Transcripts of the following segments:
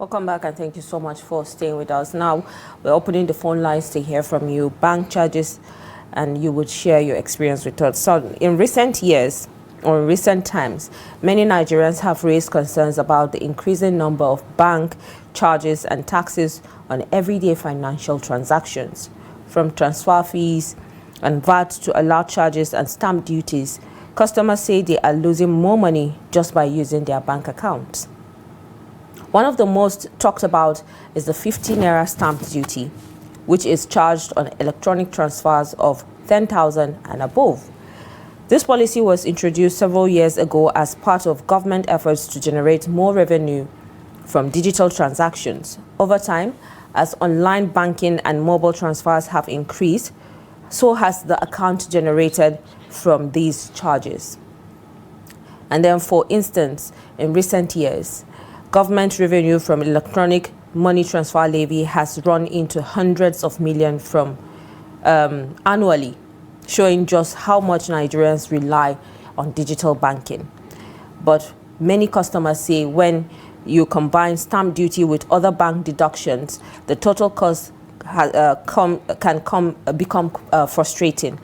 Welcome back, and thank you so much for staying with us. Now, we're opening the phone lines to hear from you. Bank charges, and you would share your experience with us. So, in recent years, or in recent times, many Nigerians have raised concerns about the increasing number of bank charges and taxes on everyday financial transactions, from transfer fees and VAT to alert charges and stamp duties. Customers say they are losing more money just by using their bank accounts. One of the most talked about is the 50 naira stamp duty, which is charged on electronic transfers of 10,000 and above. This policy was introduced several years ago as part of government efforts to generate more revenue from digital transactions. Over time, as online banking and mobile transfers have increased, so has the account generated from these charges. And then, for instance, in recent years, government revenue from electronic money transfer levy has run into hundreds of millions from annually, showing just how much Nigerians rely on digital banking. But many customers say when you combine stamp duty with other bank deductions, the total cost can become frustrating.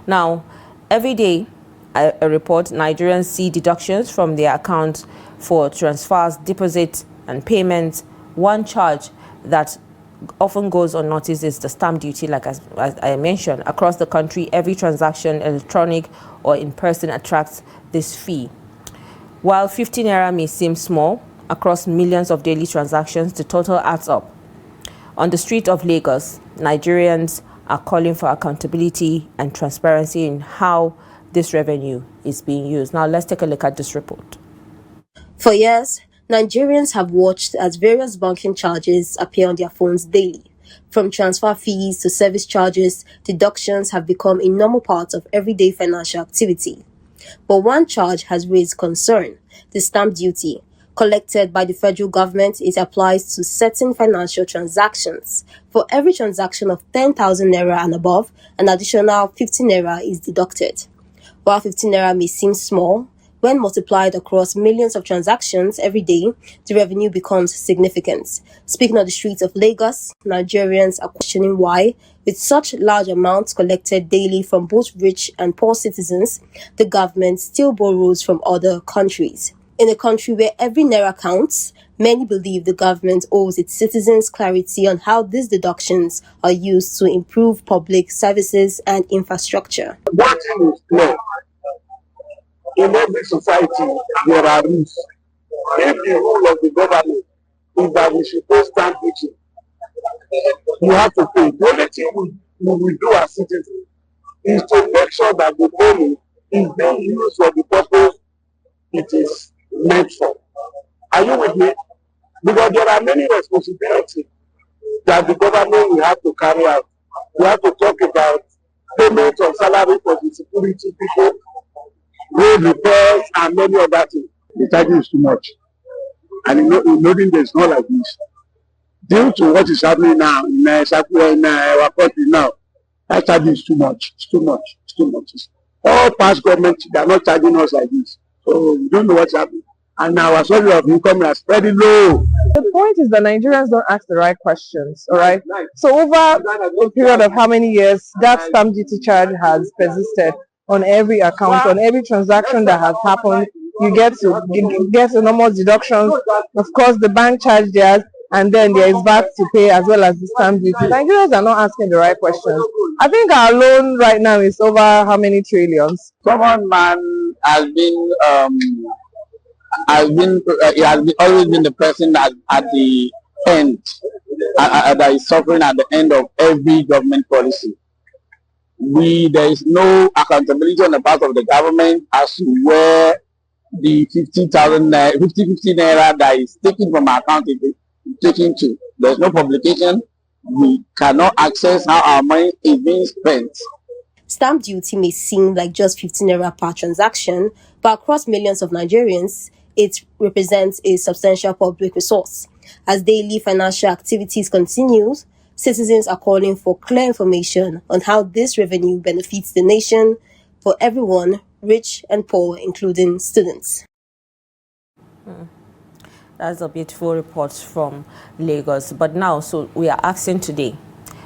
Now, every day, a report, Nigerians see deductions from their accounts for transfers, deposits, and payments. One charge that often goes unnoticed is the stamp duty, like as I mentioned. Across the country, every transaction, electronic or in person, attracts this fee. While 50 naira may seem small, across millions of daily transactions, the total adds up. On the street of Lagos, Nigerians are calling for accountability and transparency in how this revenue is being used. Now, let's take a look at this report. For years, Nigerians have watched as various banking charges appear on their phones daily. From transfer fees to service charges, deductions have become a normal part of everyday financial activity. But one charge has raised concern: the stamp duty. Collected by the federal government, it applies to certain financial transactions. For every transaction of 10,000 naira and above, an additional 50 naira is deducted. While 15 naira may seem small, when multiplied across millions of transactions every day, the revenue becomes significant. Speaking on the streets of Lagos, Nigerians are questioning why, with such large amounts collected daily from both rich and poor citizens, the government still borrows from other countries. In a country where every naira counts, many believe the government owes its citizens clarity on how these deductions are used to improve public services and infrastructure. One thing is clear. In every society, there are rules. If the rule of the government is that we should pay stamp duty, you have to pay. The only thing we will do as citizens is to make sure that the money is being used for the purpose it is meant for. Are you with me? Because there are many responsibilities that the government will have to carry out. We have to talk about payment of salary for the security people, road repairs, and many other things. The charge is too much. And in olden days, not like this. Due to what is happening now in our country now, that charge is too much. It's too much. It's too much. All past governments, they are not charging us like this. So we don't know what's happening. And our source of income is very low. The point is that Nigerians don't ask the right questions, all right? So over a period of how many years, that stamp duty charge has persisted on every account, on every transaction that has happened. You get enormous deductions. Of course, the bank charge theirs, and then there is VAT to pay as well as the stamp duty. Nigerians are not asking the right questions. I think our loan right now is over how many trillions? Common man has always been the person that at the end that is suffering at the end of every government policy. There is no accountability on the part of the government as to where the 50 naira that is taken from our account is taken to. There's no publication. We cannot access how our money is being spent. Stamp duty may seem like just 15 naira per transaction, but across millions of Nigerians, it represents a substantial public resource. As daily financial activities continue, citizens are calling for clear information on how this revenue benefits the nation for everyone, rich and poor, including students. That's a beautiful report from Lagos. But now, so we are asking today,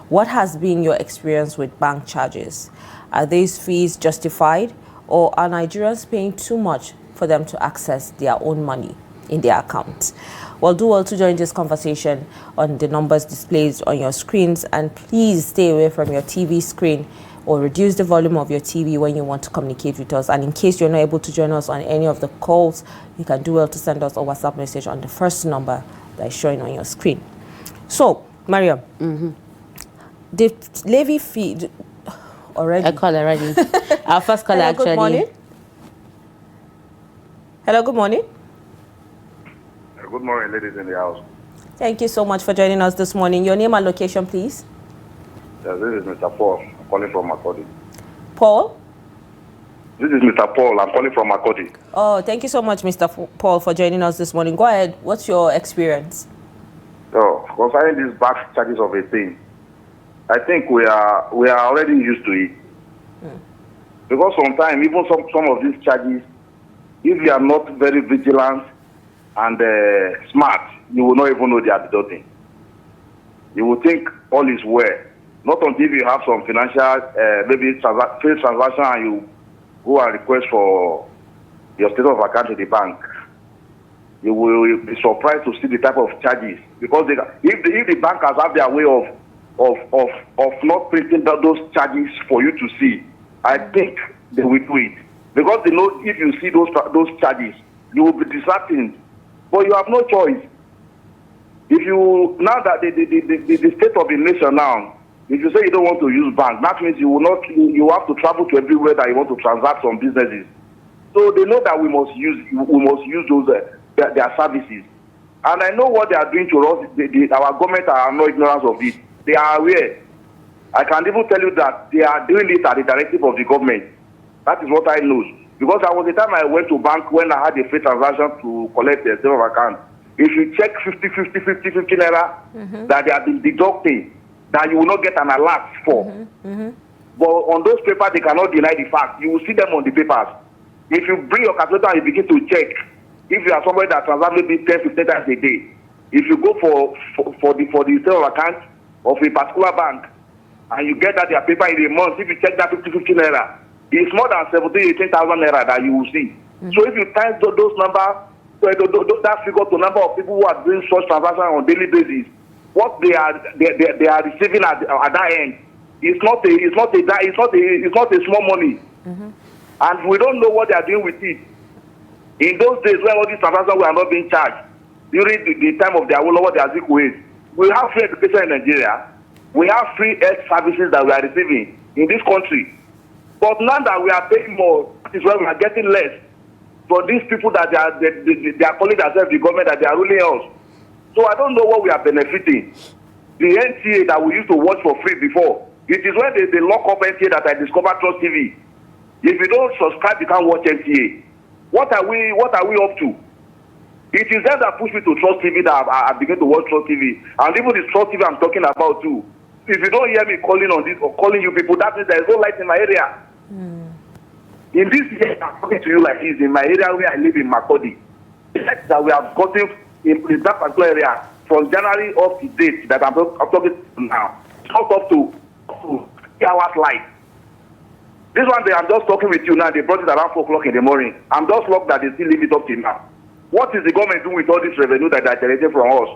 what has been your experience with bank charges? Are these fees justified, or are Nigerians paying too much for them to access their own money in their accounts? Well, do well to join this conversation on the numbers displayed on your screens, and please stay away from your TV screen or reduce the volume of your TV when you want to communicate with us. And in case you're not able to join us on any of the calls, you can do well to send us a WhatsApp message on the first number that is showing on your screen. So, Maryam, the levy fee already. I call already. Our first caller actually. Good morning. Hello, good morning. Good morning, ladies in the house. Thank you so much for joining us this morning. Your name and location, please. Yes, this is Mr. Paul. I'm calling from Makodi. Paul? This is Mr. Paul. I'm calling from Makodi. Oh, thank you so much, Mr. Paul, for joining us this morning. Go ahead. What's your experience? So, concerning these back charges of a thing, I think we are already used to it. Because sometimes, even some of these charges, if you are not very vigilant and smart, you will not even know they are deducting. You will think all is well. Not until you have some financial, maybe failed transaction, and you go and request for your state of account to the bank. You will be surprised to see the type of charges. Because if the bankers have their way of not printing those charges for you to see, I think they will do it. Because they know if you see those charges, you will be disheartened. But you have no choice. If you, now that the state of the nation now, if you say you don't want to use bank, that means you have to travel to everywhere that you want to transact some businesses. So they know that we must use those their services. And I know what they are doing to us. Our government are no ignorance of it. They are aware. I can even tell you that they are doing it at the directive of the government. That is what I know. Because there was a time I went to bank when I had a free transaction to collect a state of account. If you check 50 naira that they have been deducting, that you will not get an alert for. But on those papers, they cannot deny the fact. You will see them on the papers. If you bring your calculator and you begin to check, if you are somebody that transacts maybe 10, 15 times a day, if you go for the state of account of a particular bank, and you get that their paper in a month, if you check that 50 naira, it's more than 17,000, 18,000 naira that you will see. So if you times those numbers, that figure to number of people who are doing such transactions on a daily basis, what they are receiving at that end, it's not a small money, and we don't know what they are doing with it. In those days when all these transactions were not being charged, during the time of the Awolowo, the Azikiwe, we have free education in Nigeria. We have free health services that we are receiving in this country. But now that we are paying more, that is why we are getting less for these people that they are calling themselves the government, that they are ruling us. So I don't know what we are benefiting. The NTA that we used to watch for free before, it is when they lock up NTA that I discovered Trust TV. If you don't subscribe, you can't watch NTA. What are we up to? It is them that push me to Trust TV that I begin to watch Trust TV. And even the Trust TV I'm talking about too. If you don't hear me calling on this or calling you people, that means there is no light in my area. In this year, I'm talking to you like this, in my area where I live in Makodi, the light that we have gotten in that particular area from January up to date that I'm talking to now, it's not up to 3 hours light. This one day I'm just talking with you now, they brought it around 4 o'clock in the morning. I'm just lucky that they still leave it up till now. What is the government doing with all this revenue that they are generating from us?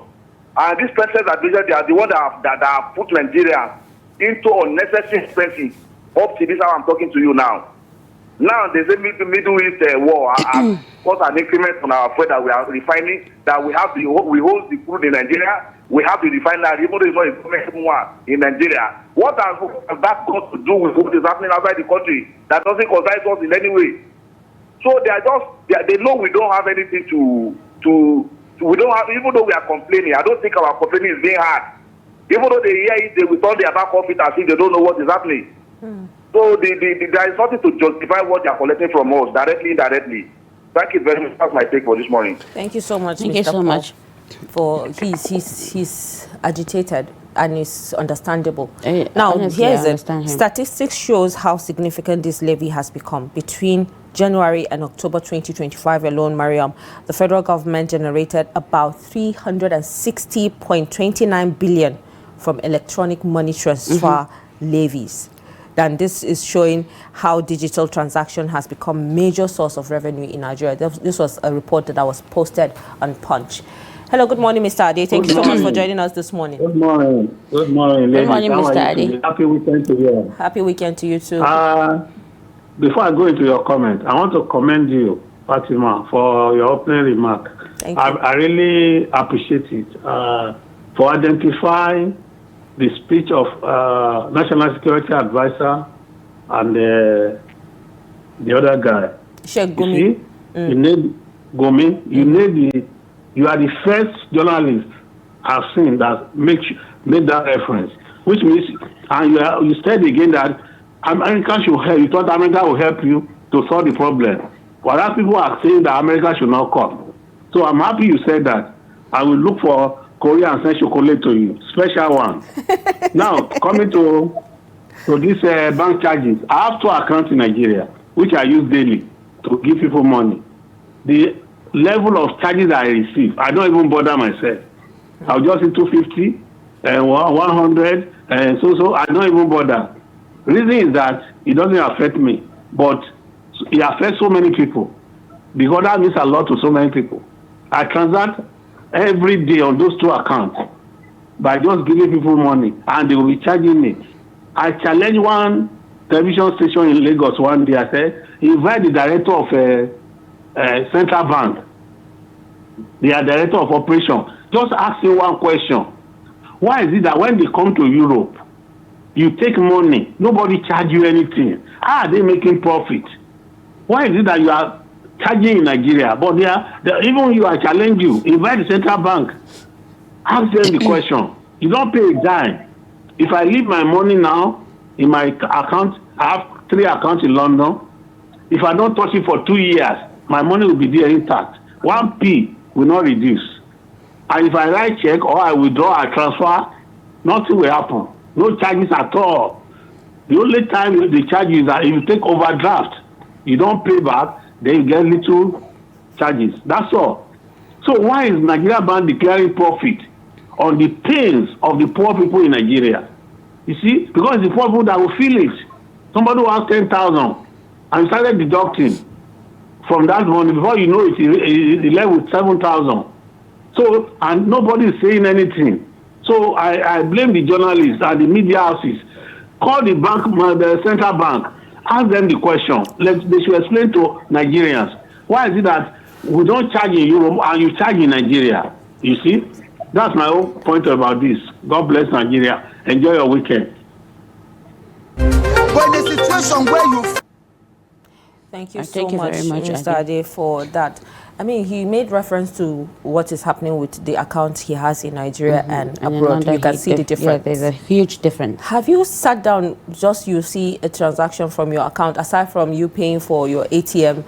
And these persons that they are the ones that have put Nigeria into unnecessary expenses up to this hour I'm talking to you now. Now there's a Middle East war caused an increment on our food that we are refining, that we hold the crude in Nigeria, we have the refinery, even though it's not a government one in Nigeria. What has that got to do with what is happening outside the country that doesn't concern us in any way? So they know we don't have anything we don't have, even though we are complaining, I don't think our complaining is being hard. Even though they hear it, they will turn their back off it as if they don't know what is happening. So there is nothing to justify what they are collecting from us, directly, indirectly. Thank you very much. That's my take for this morning. Thank you so much, Thank Mr. you so Paul, much. For he's agitated and it's understandable. Honestly, Here's I it. understand him. Statistics shows how significant this levy has become between January and October 2025 alone, Maryam, the federal government generated about 360.29 billion from electronic money transfer levies. And this is showing how digital transaction has become a major source of revenue in Nigeria. This was a report that was posted on Punch. Hello, good morning, Mr. Ade. Thank you so much for joining us this morning. Good morning. Good morning, ladies. Good morning, Mr. Ade. Happy weekend to you. Happy weekend to you too. Before I go into your comment, I want to commend you, Fatima, for your opening remark. Thank you. I really appreciate it for identifying the speech of National Security Advisor and the other guy. Sheikh Gumi. You need Gumi. You are the first journalist I've seen that made that reference, which means, and you said again that America should help. You thought America will help you to solve the problem. But other people are saying that America should not come. So I'm happy you said that. I will look for Korea and send chocolate to you, special one. Now, coming to these bank charges, I have 2 accounts in Nigeria, which I use daily to give people money. The level of charges I receive, I don't even bother myself. I'll just see 250 and 100 and so I don't even bother. Reason is that it doesn't affect me, but it affects so many people. Because that means a lot to so many people. I transact every day on those 2 accounts by just giving people money, and they will be charging me. I challenged one television station in Lagos one day. I said, invite the director of Central Bank, the director of operation. Just ask him one question. Why is it that when they come to Europe, you take money, nobody charge you anything? How are they making profit? Why is it that you are charging in Nigeria, but even you, I challenge you, invite the Central Bank, ask them the question. You don't pay a dime. If I leave my money now in my account, I have 3 accounts in London. If I don't touch it for 2 years, my money will be there intact. 1p will not reduce. And if I write check or I withdraw, I transfer, nothing will happen. No charges at all. The only time they charge you is that if you take overdraft, you don't pay back, then you get little charges. That's all. So why is Nigeria Bank declaring profit on the pains of the poor people in Nigeria? You see, because it's the poor people that will feel it. Somebody who has 10,000 and started deducting from that money, before you know it left with 7,000. So, and nobody is saying anything. So I blame the journalists and the media houses. Call the bank, the Central Bank. Ask them the question. They should explain to Nigerians. Why is it that we don't charge in Europe and you charge in Nigeria? You see? That's my own point about this. God bless Nigeria. Enjoy your weekend. But the situation where you... Thank you so much, Mr. Ade, for that. I mean, he made reference to what is happening with the account he has in Nigeria and abroad. You can see the difference. Yeah, there's a huge difference. Have you sat down, just you see a transaction from your account, aside from you paying for your ATM,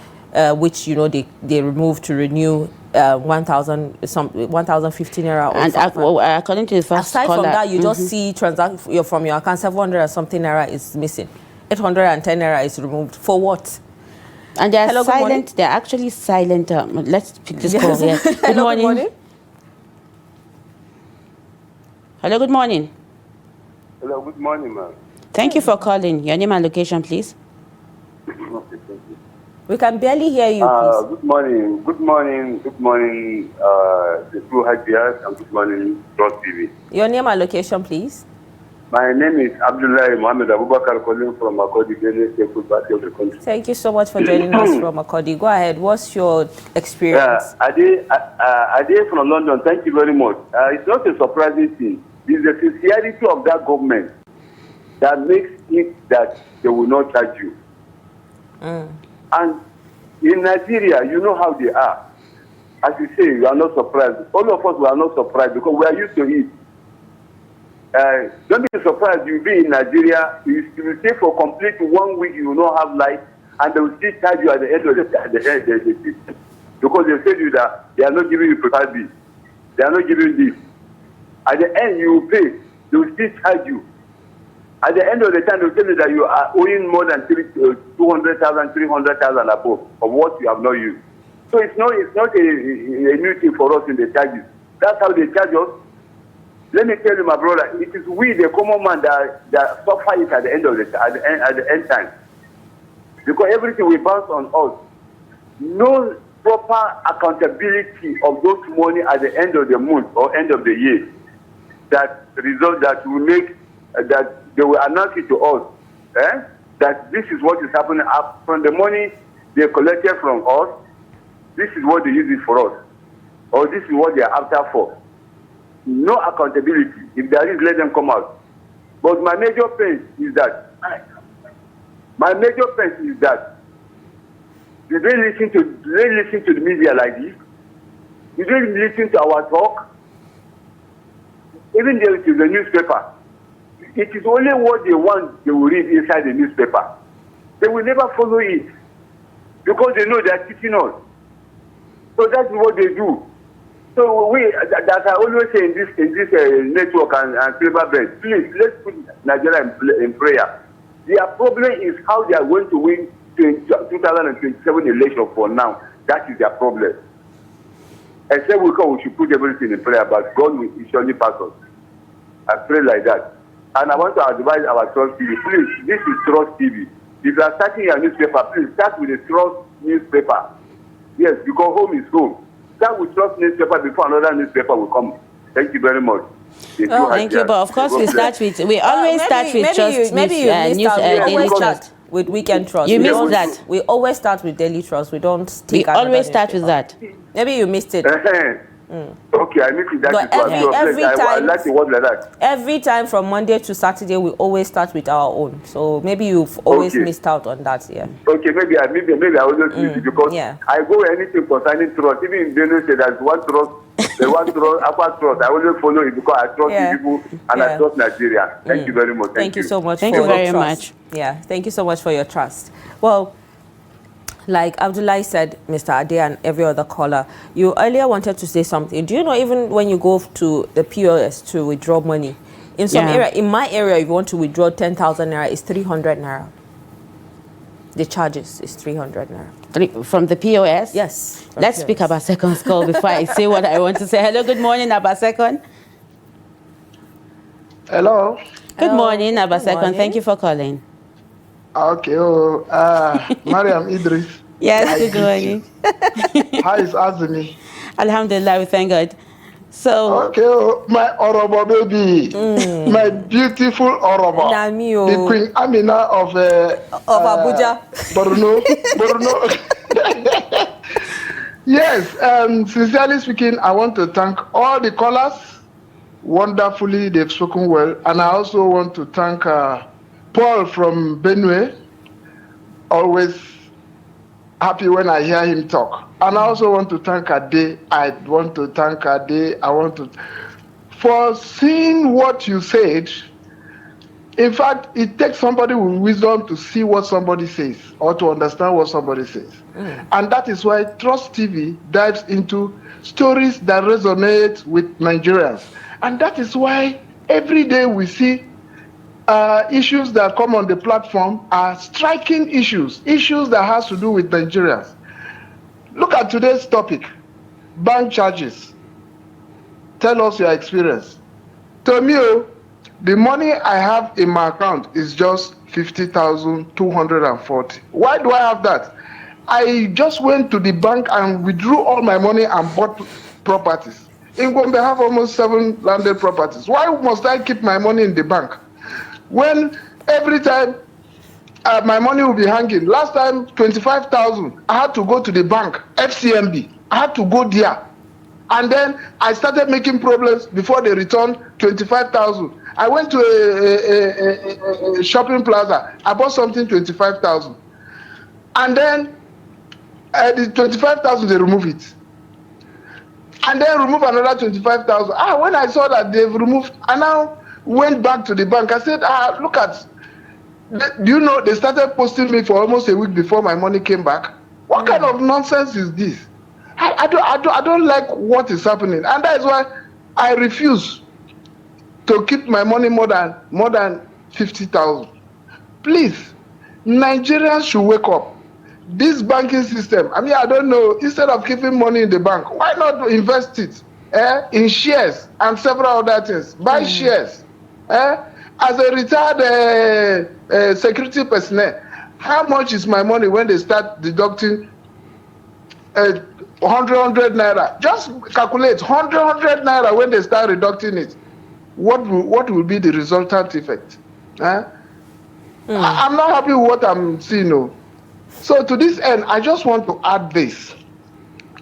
which, you know, they removed to renew 1,015 naira. And according to the first aside caller, from that, you just see transaction from your account, 700 and something naira is missing. 810 naira is removed. For what? And they're silent. They're actually silent. Let's pick this call here. Good morning. Hello, good morning. Hello, good morning, ma'am. Thank you for calling. Your name and location, please. Okay, thank you. We can barely hear you, please. Good morning. Good morning. Good morning, the two Hajiyas, and good morning, Cross TV. Your name and location, please. My name is Abdullah Mohammed Abubakar, calling from Akodi, Benin State Party of the country. Thank you so much for joining us from Akodi. Go ahead. What's your experience? Ade from London, thank you very much. It's not a surprising thing. It's the sincerity of that government that makes it that they will not charge you. And in Nigeria, you know how they are. As you say, you are not surprised. All of us were not surprised because we are used to it. Don't be surprised you'll be in Nigeria. You will stay for complete 1 week, you will not have light, and they will still charge you at the end of the system. Because they tell you that they are not giving you prepared bill. They are not giving this. At the end, you will pay. They will still charge you. At the end of the time, they'll tell you that you are owing more than 200,000, 300,000 above of what you have not used. So it's not a new thing for us in the charges. That's how they charge us. Let me tell you, my brother, it is we, the common man, that suffer it at the end of at the end time. Because everything will bounce on us. No proper accountability of those money at the end of the month or end of the year. That result that will make that they will announce it to us, that this is what is happening from the money they collected from us. This is what they use it for us, or this is what they are after for. No accountability. If there is, let them come out. But my major pain is that they don't listen to the media like this. They don't listen to our talk. Even though it is a newspaper, it is only what they want they will read inside the newspaper. They will never follow it because they know they are teaching us. So that's what they do. So that I always say in this network and silver bed, please, let's put Nigeria in prayer. Their problem is how they are going to win 2027 election for now. That is their problem. Except we should put everything in prayer, but God will surely pass us. I pray like that. And I want to advise our Trust TV, please, this is Trust TV. If you are starting your newspaper, please start with a Trust newspaper. Yes, because home is home. Start with Trust newspaper before another newspaper will come. Thank you very much. Thank you, but of course we always start with Trust News. With Weekend Trust. You missed that. We always start with Daily Trust. We don't take We always start with that. Maybe you missed it. Okay, I missed it. That every time from Monday to Saturday, we always start with our own. So maybe you've always missed out on that. Yeah. Okay, maybe I always miss it because I go anything concerning trust. Even if they don't say there's one trust, upper trust, I always follow it because I trust the people and I trust Nigeria. Thank you very much. Thank you so much. Thank you very much. Yeah, thank you so much for your trust. Well, like Abdullahi said, Mr. Ade and every other caller, you earlier wanted to say something. Do you know even when you go to the POS to withdraw money, in some area, in my area, if you want to withdraw 10,000 naira, it's 300 naira. The charges is 300 naira. From the POS? Yes. Let's speak about Second's call before I say what I want to say. Hello, good morning, Abasecond. Hello. Good morning, Abasecond. Thank you for calling. Okay. Maryam, Idris. Yes, good morning. How is Azumi? Alhamdulillah, we thank God. So. Okay, my Orobo baby, my beautiful Orobo, the Queen Amina of Abuja, Borno. Yes, sincerely speaking, I want to thank all the callers. Wonderfully, they've spoken well, and I also want to thank Paul from Benue. Always happy when I hear him talk. And I also want to thank Ade. For seeing what you said. In fact, it takes somebody with wisdom to see what somebody says or to understand what somebody says. And that is why Trust TV dives into stories that resonate with Nigerians. And that is why every day we see issues that come on the platform are striking issues that has to do with Nigerians. Look at today's topic, bank charges. Tell us your experience. To me, the money I have in my account is just 50,240. Why do I have that? I just went to the bank and withdrew all my money and bought properties. In Gombe, I have almost 7 landed properties. Why must I keep my money in the bank? When every time my money will be hanging. Last time, 25,000. I had to go to the bank, FCMB. I had to go there. And then I started making problems before they returned 25,000. I went to a shopping plaza. I bought something 25,000. And then the 25,000, they remove it. And then remove another 25,000. When I saw that they've removed, I now went back to the bank. I said, look at, do you know, they started posting me for almost a week before my money came back. What kind of nonsense is this? I don't like what is happening. And that is why I refuse to keep my money more than 50,000. Please, Nigerians should wake up. This banking system, I mean, I don't know, instead of keeping money in the bank, why not invest it in shares and several other things? Buy shares. As a retired security personnel, how much is my money when they start deducting 100 naira? Just calculate 100 naira when they start deducting it. What will be the resultant effect? I'm not happy with what I'm seeing. No. So to this end, I just want to add this,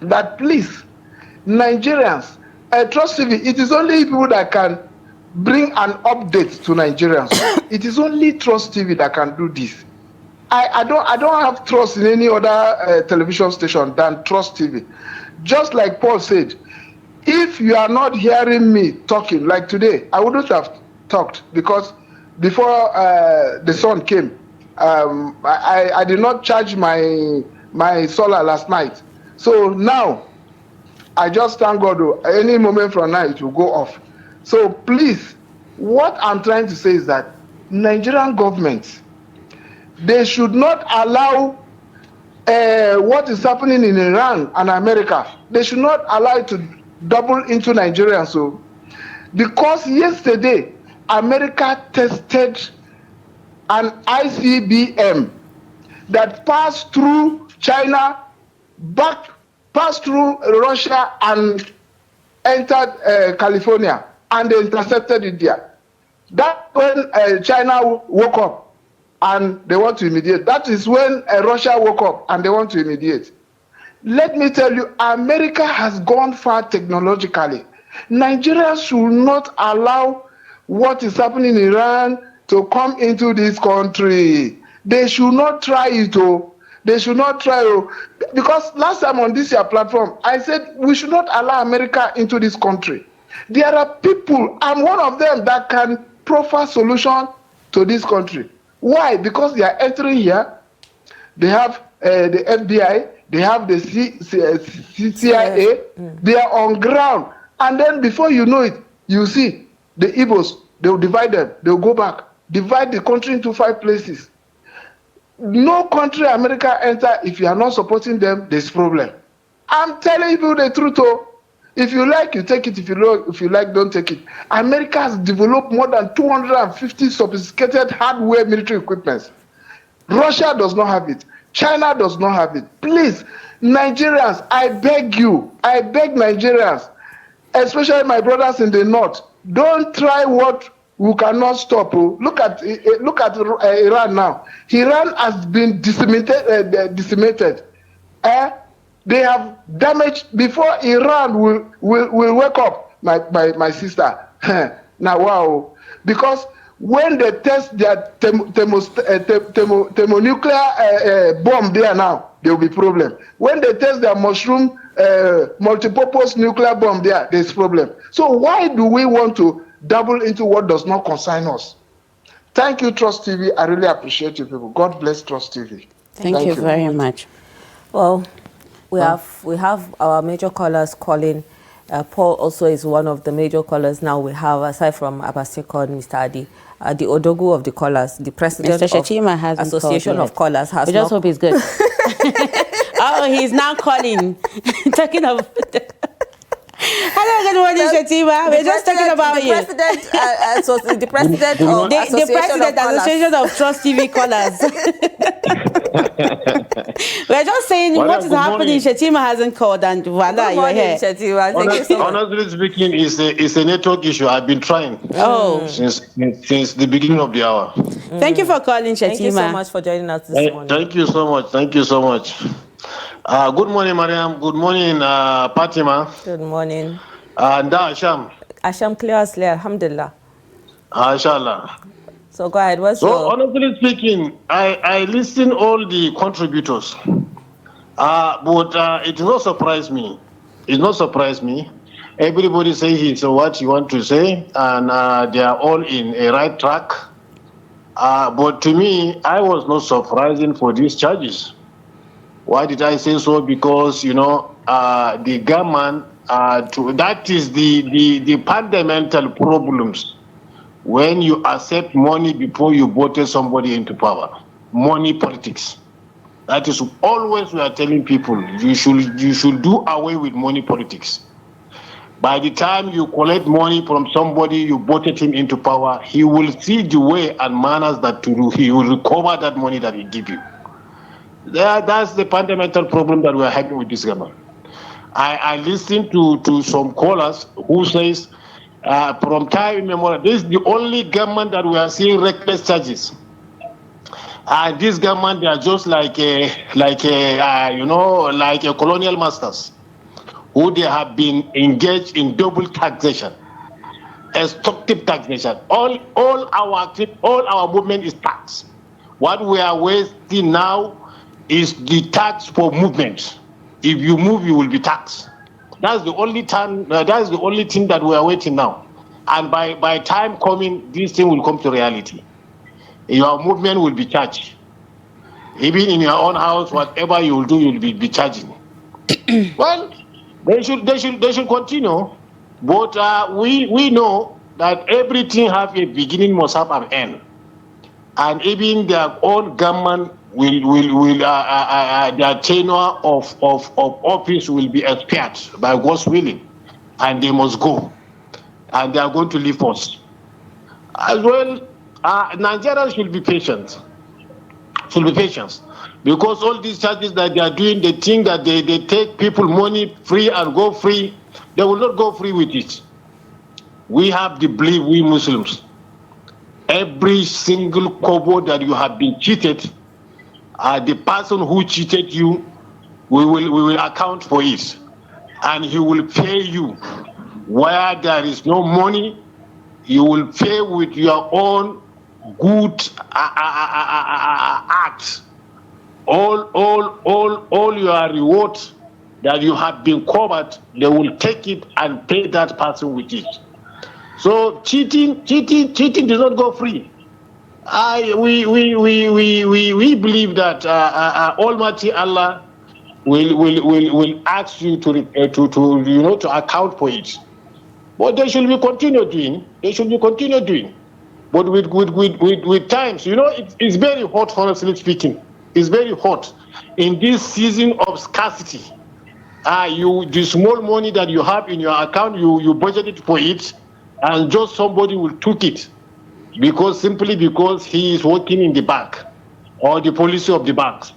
that please, Nigerians, Trust TV, it is only people that can bring an update to Nigerians. It is only Trust TV that can do this. I don't have trust in any other television station than Trust TV. Just like Paul said, if you are not hearing me talking, like today, I wouldn't have talked because before the sun came, I did not charge my solar last night. So now, I just thank God, any moment from now it will go off. So please, what I'm trying to say is that Nigerian government, they should not allow what is happening in Iran and America. They should not allow it to double into Nigeria. So, because yesterday, America tested an ICBM that passed through China, passed through Russia and entered California, and they intercepted it there. That's when China woke up and they want to immediate. That is when Russia woke up and they want to immediate. Let me tell you, America has gone far technologically. Nigeria should not allow what is happening in Iran to come into this country. They should not try it. They should not try. Because last time on this year platform, I said we should not allow America into this country. There are people, I'm one of them, that can proffer solution to this country. Why? Because they are entering here. They have the FBI. They have the CIA. They are on ground. And then before you know it, you see the Igbos, they will divide them. They will go back. Divide the country into 5 places. No country America enter, if you are not supporting them, there's problem. I'm telling you the truth. If you like, you take it. If you like, don't take it. America has developed more than 250 sophisticated hardware military equipment. Russia does not have it. China does not have it. Please, Nigerians, I beg you, I beg Nigerians, especially my brothers in the north, don't try what we cannot stop. Look at Iran now. Iran has been decimated. They have damaged before Iran will wake up. My sister. Now wow, because when they test their thermonuclear bomb there now, there will be problem. When they test their mushroom multipurpose nuclear bomb there, there's problem. So why do we want to double into what does not concern us? Thank you, Trust TV. I really appreciate you people. God bless Trust TV. Thank you very much. Well, we have our major callers calling. Paul also is one of the major callers now. We have, aside from Abaseko and Mr. Adi, the Odogu of the callers, the president of Association of Callers has. We just hope he's good. Oh, he's now calling. Talking of. Hello, good morning, Shatima. We're just talking about you. The president of Association of Trust TV Callers. We're just saying what is happening. Shatima hasn't called, and voila, you're here. Shatima. Thank you so much. Honestly speaking, it's a network issue. I've been trying since the beginning of the hour. Thank you for calling, Shatima. Thank you so much for joining us this morning. Thank you so much. Thank you so much. Good morning, Maryam. Good morning, Fatima. Good morning. And Asham. Asham clear as clear, alhamdulillah. Inshallah. So go ahead. Honestly speaking, I listen all the contributors, but it does not surprise me. It does not surprise me. Everybody says what you want to say, and they are all in a right track. But to me, I was not surprising for these charges. Why did I say so? Because the government, that is the fundamental problems when you accept money before you voted somebody into power. Money politics. That is always we are telling people you should do away with money politics. By the time you collect money from somebody, you voted him into power, he will see the way and manners that to do. He will recover that money that he give you. That's the fundamental problem that we are having with this government. I listened to some callers who says from time immemorial, this is the only government that we are seeing reckless charges. This government, they are just like a colonial masters who they have been engaged in double taxation, extractive taxation. All our movement is tax. What we are wasting now is the tax for movement. If you move, you will be taxed. That's the only time. That's the only thing that we are waiting now. And by time coming, this thing will come to reality. Your movement will be charged. Even in your own house, whatever you will do, you will be charging. Well, they should continue. But we know that everything have a beginning, must have an end. And even their own government their tenure of office will be expired by God's willing, and they must go, and they are going to leave us. As well, Nigerians should be patient. Because all these charges that they are doing, they think that they take people money free and go free. They will not go free with it. We have the belief, we Muslims, every single kobo that you have been cheated, the person who cheated you, we will account for it, and he will pay you. Where there is no money, you will pay with your own good acts. All your rewards that you have been covered, they will take it and pay that person with it. So cheating does not go free. We believe that Almighty Allah will ask you to account for it. But they should be continue doing. But with times, it's very hot, honestly speaking. It's very hot in this season of scarcity. The small money that you have in your account, you budgeted for it, and just somebody will took it simply because he is working in the bank or the policy of the banks.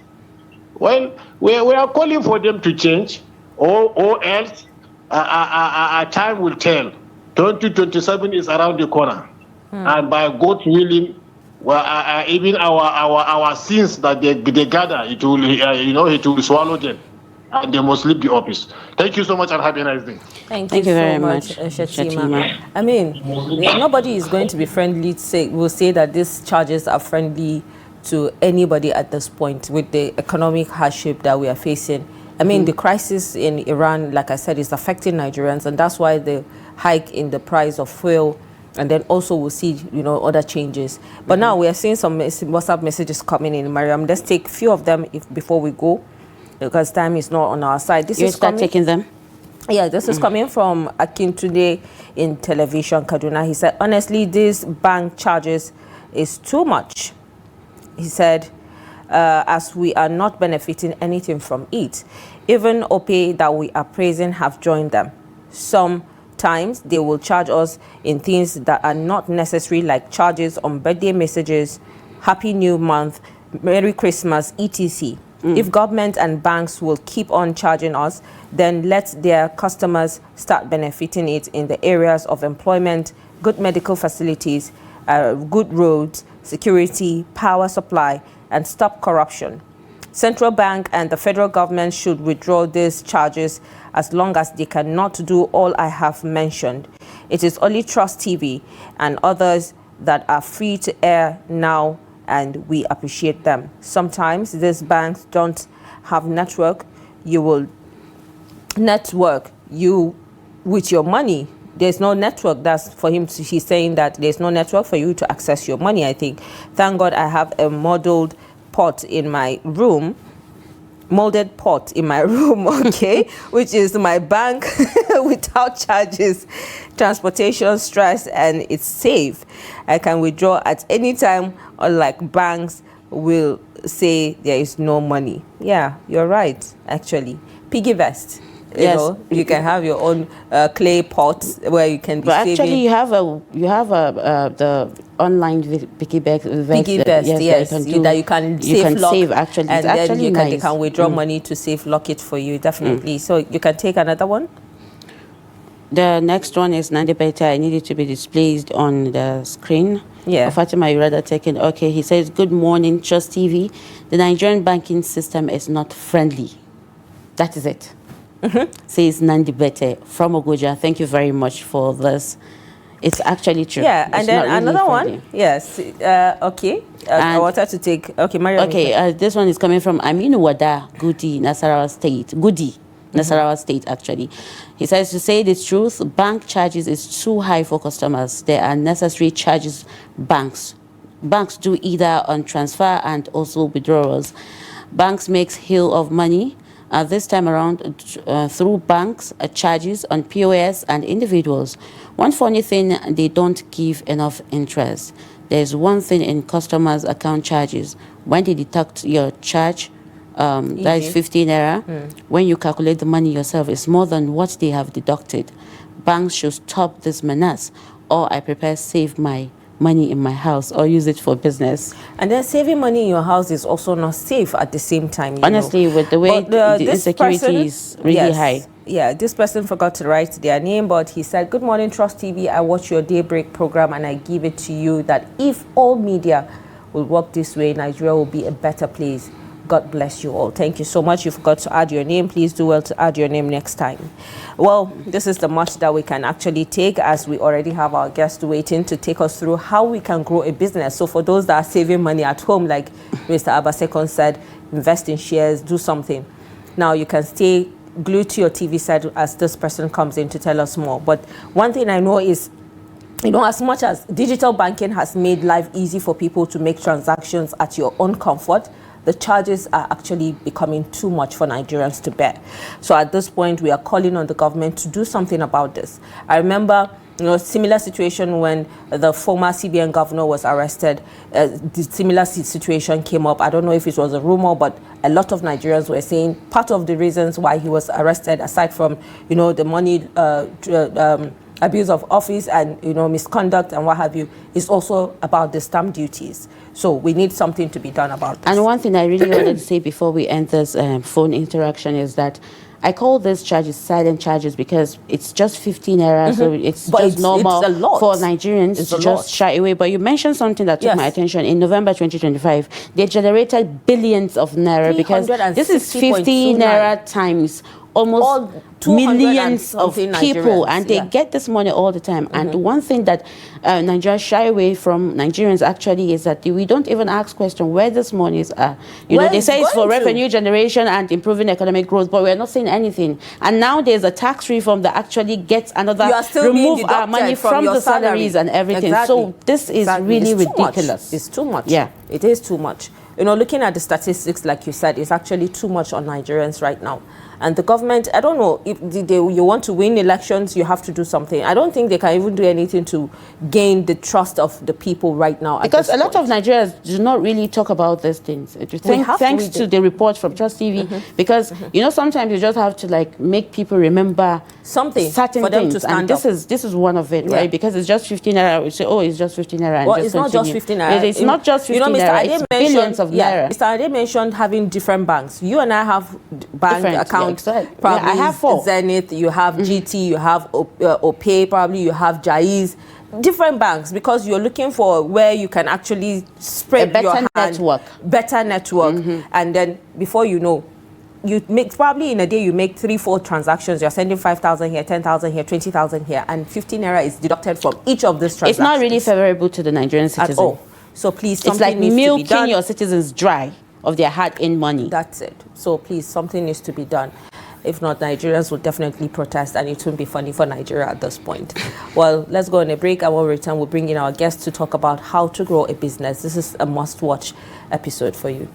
Well, we are calling for them to change, or else time will tell. 2027 is around the corner, and by God's willing, even our sins that they gather, it will swallow them, and they must leave the office. Thank you so much, and have a nice day. Thank you very much, Fatima. I mean, nobody is going to be friendly. Will say that these charges are friendly to anybody at this point with the economic hardship that we are facing. I mean, the crisis in Iran, like I said, is affecting Nigerians, and that's why the hike in the price of fuel, and then also we'll see, other changes. But now we are seeing some WhatsApp messages coming in, Maryam. Let's take a few of them before we go, because time is not on our side. You start taking them? Yeah, this is coming from Akintunde in Television, Kaduna. He said, honestly, these bank charges is too much. He said, as we are not benefiting anything from it. Even OPE that we are praising have joined them. Sometimes they will charge us in things that are not necessary, like charges on birthday messages, Happy New Month, Merry Christmas, etc. If government and banks will keep on charging us, then let their customers start benefiting it in the areas of employment, good medical facilities, good roads, security, power supply, and stop corruption. Central Bank and the federal government should withdraw these charges as long as they cannot do all I have mentioned. It is only Trust TV and others that are free to air now, and we appreciate them. Sometimes these banks don't have network. You will network you with your money. There's no network. That's for him. He's saying that there's no network for you to access your money, I think. Thank God I have a modeled pot in my room. molded pot in my room, okay, which is my bank without charges, transportation, stress, and it's safe. I can withdraw at any time, unlike banks will say there is no money. Yeah, you're right, actually. Piggy vest. You know, you can have your own clay pot where you can be saving. Actually, you have the online piggy vest. Piggy vest, yes, that you can save actually, and then you can withdraw money to save lock it for you, definitely. So you can take another one. The next one is Nandi Beta. I need it to be displayed on the screen. Yeah. Fatima, you rather taken. Okay, he says, good morning, Trust TV. The Nigerian banking system is not friendly. That is it. Says Nandi Bete from Ogoja. Thank you very much for this. It's actually true. Yeah, it's and then really another friendly. One. Yes. Okay. I wanted to take. Okay, Maryam. Okay. This one is coming from Aminu Wada Gudi, Nasarawa State. Gudi, Nasarawa State. Actually, he says, to say the truth, bank charges is too high for customers. There are necessary charges banks do either on transfer and also withdrawals. Banks makes hill of money. This time around, through banks, charges on POS and individuals. One funny thing, they don't give enough interest. There's one thing in customers' account charges. When they deduct your charge, that is 15 naira. When you calculate the money yourself, it's more than what they have deducted. Banks should stop this menace, or I prepare save my money in my house or use it for business. And then saving money in your house is also not safe at the same time. Honestly, with the way the insecurity is really high. Yeah, this person forgot to write their name, but he said, good morning, Trust TV. I watch your Daybreak program and I give it to you that if all media will work this way, Nigeria will be a better place. God bless you all. Thank you so much. You forgot to add your name. Please do well to add your name next time. Well, this is the much that we can actually take, as we already have our guest waiting to take us through how we can grow a business. So for those that are saving money at home, like Mr. Abasekon said, invest in shares, do something. Now you can stay glued to your TV set as this person comes in to tell us more. But one thing I know is, as much as digital banking has made life easy for people to make transactions at your own comfort, the charges are actually becoming too much for Nigerians to bear. So at this point, we are calling on the government to do something about this. I remember, similar situation when the former CBN governor was arrested. The similar situation came up. I don't know if it was a rumor, but a lot of Nigerians were saying part of the reasons why he was arrested, aside from, the money abuse of office and misconduct and what have you, is also about the stamp duties. So we need something to be done about this. And one thing I really wanted to say before we end this phone interaction is that I call these charges silent charges because it's just 15 naira, so it's just normal for Nigerians to just shy away. But you mentioned something that took my attention. In November 2025, they generated billions of naira because this is 50 naira times almost millions of people, and they get this money all the time. And one thing that Nigeria shy away from Nigerians actually is that we don't even ask question where these monies are. They say it's for revenue generation and improving economic growth, but we're not saying anything. And now there's a tax reform that actually gets another remove our money from the salaries and everything. So this is really ridiculous. It's too much. Yeah, it is too much. Looking at the statistics, like you said, it's actually too much on Nigerians right now. And the government, I don't know, if you want to win elections, you have to do something. I don't think they can even do anything to gain the trust of the people right now. Because a lot of Nigerians do not really talk about these things. Thanks to the report from Trust TV. Because, sometimes you just have to make people remember certain for them things. To stand and this is one of it, right? Because it's just 15 naira. We say, oh, it's just 15 naira. Well, it's not just 15 naira. It's not just 15 naira. It's billions of naira. Mr. Ade mentioned having different banks. You and I have bank accounts. Probably I have 4. Zenith, you have GT, you have OPay, probably you have Jaiz. Different banks, because you're looking for where you can actually spread your hand. Better network. And then before you know, you make probably in a day you make 3-4 transactions. You're sending 5,000 here, 10,000 here, 20,000 here, and 15 naira is deducted from each of these transactions. It's not really favorable to the Nigerian citizen at all. So please, it's like milking your citizens dry of their hard-earned money. That's it. So please, something needs to be done. If not, Nigerians will definitely protest, and it won't be funny for Nigeria at this point. Well, let's go on a break, and when we return, we'll bring in our guests to talk about how to grow a business. This is a must-watch episode for you.